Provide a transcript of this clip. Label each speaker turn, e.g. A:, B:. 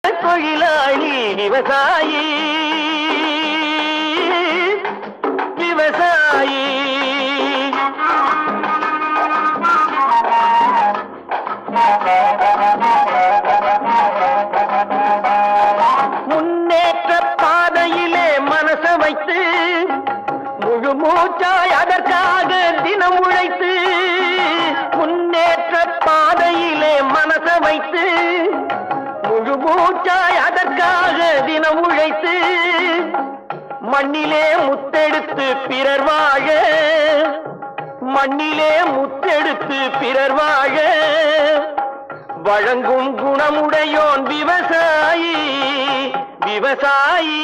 A: தொழிலாளி விவசாயி விவசாயி முன்னேற்ற பாதையிலே மனச வைத்து முழு மூச்சாய் அதற்காக தினம் உழைத்து முன்னேற்ற பாதையிலே மனச வைத்து முழு மூச்சாய் அதற்காக தினம் உழைத்து மண்ணிலே முத்தெடுத்து பிறர் வாழ மண்ணிலே முத்தெடுத்து பிறர் வாழ வழங்கும் குணமுடையோன் விவசாயி விவசாயி